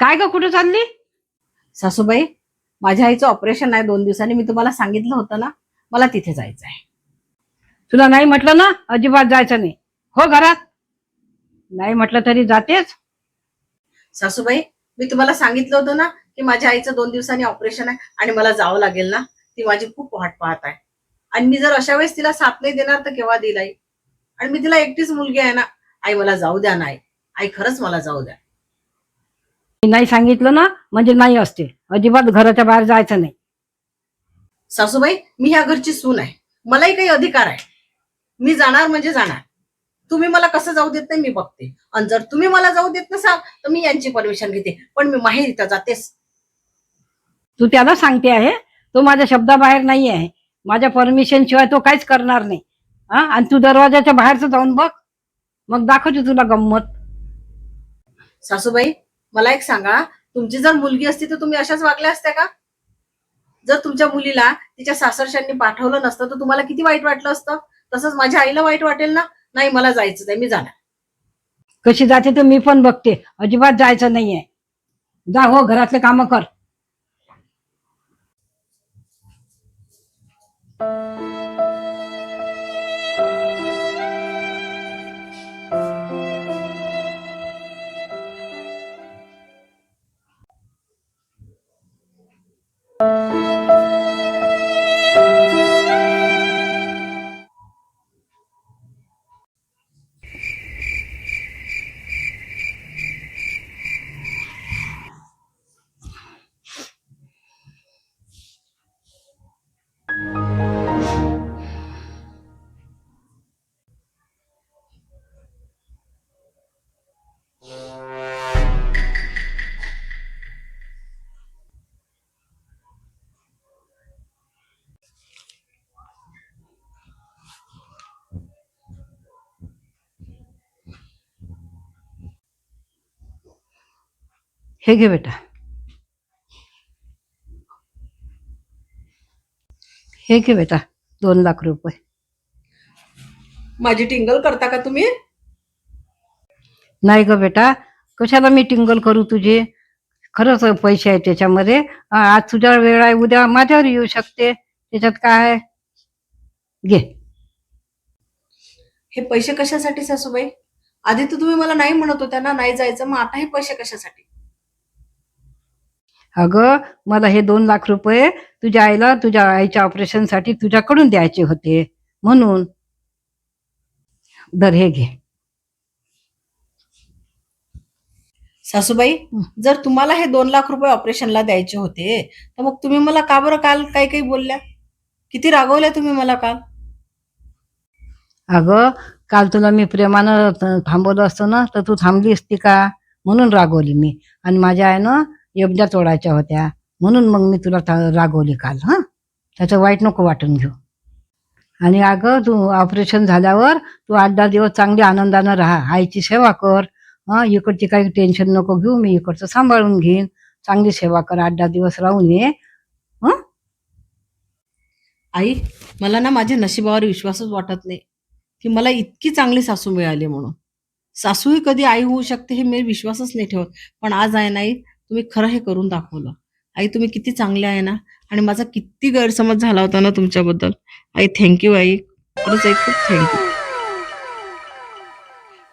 काय ग, कुठे चालली? सासूबाई, माझ्या आईचं ऑपरेशन आहे 2 दिवसांनी. मी तुम्हाला सांगितलं होतं ना, मला तिथे जायचं आहे. तुला नाही म्हटलं ना अजिबात जायचं नाही. हो घरात. नाही म्हटलं तरी जातेच. सासूबाई, मी तुम्हाला सांगितलं होतं ना की माझ्या आईचं 2 दिवसांनी ऑपरेशन आहे आणि मला जावं लागेल ना. ती माझी खूप वाट पाहत आहे आणि मी जर अशा वेळेस तिला साथ नाही देणार तर केव्हा देईल आई? आणि मी तिला एकटीच मुलगी आहे ना. आई मला जाऊ द्या ना. आई खरंच मला जाऊ द्या. नाही सांगितलं ना म्हणजे नाही असते. अजिबात घराच्या बाहेर जायचं नाही. सासूबाई, मी ह्या घरची सून आहे. मलाही काही अधिकार आहे. मी जाणार म्हणजे जाणार. तुम्ही मला कसं जाऊ देत नाही मी बघते. आणि जर तुम्ही मला जाऊ देत नसाल तर मी यांची परमिशन घेते, पण मी माहेर इथं जातेच. तू त्याला सांगते आहे, तो माझ्या शब्दाबाहेर नाही आहे. माझ्या परमिशन शिवाय तो काहीच करणार नाही. आणि तू दरवाजाच्या बाहेरच जाऊन बघ, मग दाखवते तुला गंमत. सासूबाई, मला एक सांगा, तुमची जर मुलगी असती तर तुम्ही अशाच वागल्या असत्या का? जर तुमच्या मुलीला तिच्या सासरच्यांनी पाठवलं नसतं तर तुम्हाला किती वाईट वाटलं असतं? तसंच माझ्या आईला वाईट वाटेल ना. नाही, मला जायचं आहे, मी जाणार. कशी जाते तर मी पण बघते. अजिबात जायचं नाहीये. जा, हो घरातले कामं कर. हे घे बेटा. हे घे बेटा, 2 लाख रुपये. माझी टिंगल करता का तुम्ही? नाही ग बेटा, कशाला मी टिंगल करू तुझे? खरंच पैसे आहे त्याच्यामध्ये. आज तुझ्या वेळ आहे, उद्या माझ्यावर येऊ शकते. त्याच्यात काय आहे? घे. हे पैसे कशासाठी सासूबाई? आधी तर तुम्ही मला नाही म्हणत होत्या ना नाही जायचं, मग आता हे पैसे कशासाठी? अगं, मला हे 2 लाख रुपये तुझ्या आईला तुझ्या आईच्या ऑपरेशनसाठी तुझ्याकडून द्यायचे होते, म्हणून. दर, हे घे. सासूबाई, जर तुम्हाला हे 2 लाख रुपये ऑपरेशनला द्यायचे होते तर मग तुम्ही मला का बरं काल काही काही बोलल्या? किती रागवल्या तुम्ही मला काल? अगं, काल तुला मी प्रेमानं थांबवलं असतं ना तर तू थांबली असती का? म्हणून रागवली मी. आणि माझ्या आईनं एवढ्या तोडायच्या होत्या, म्हणून मग मी तुला रागवली काल. त्याचं वाईट नको वाटून घेऊ. आणि अगं, तू ऑपरेशन झाल्यावर तू 8-10 दिवस चांगली आनंदानं राहा. आईची सेवा कर. इकडची काही टेन्शन नको घेऊ. मी इकडचं सांभाळून घेईन. चांगली सेवा कर. 8-10 दिवस राहून ये. आई, मला ना माझ्या नशिबावर विश्वासच वाटत नाही की मला इतकी चांगली सासू मिळाली म्हणून. सासूही कधी आई होऊ शकते हे मी विश्वासच नाही ठेवत. पण आज आहे नाही, तुम्ही खरं हे करून दाखवलं. आई, तुम्ही किती चांगले आहे ना. आणि माझा किती गैरसमज झाला होता ना तुमच्याबद्दल. आई, थँक्यू आई. खरंच आई, खूप थँक्यू.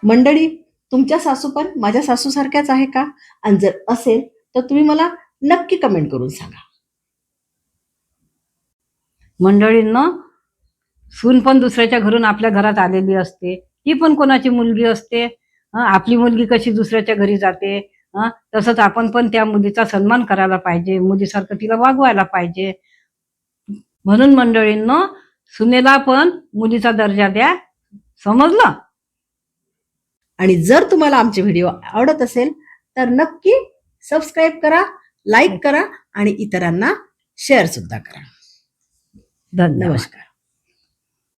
मंडळी, तुमच्या सासू पण माझ्या सासूसारख्याच आहे का? आणि जर असेल तर तुम्ही मला नक्की कमेंट करून सांगा. मंडळींना, सून पण दुसऱ्याच्या घरून आपल्या घरात आलेली असते. ती पण कोणाची मुलगी असते. आपली मुलगी कशी दुसऱ्याच्या घरी जाते, तसंच आपण पण त्या मुलीचा सन्मान करायला पाहिजे. मुलीसारखं तिला वागवायला पाहिजे. म्हणून मंडळींना, सुनेला पण मुलीचा दर्जा द्या. समजलं? आणि जर तुम्हाला आमचे व्हिडिओ आवडत असेल तर नक्की सबस्क्राईब करा, लाईक करा आणि इतरांना शेअर सुद्धा करा. धन्यवाद. नमस्कार.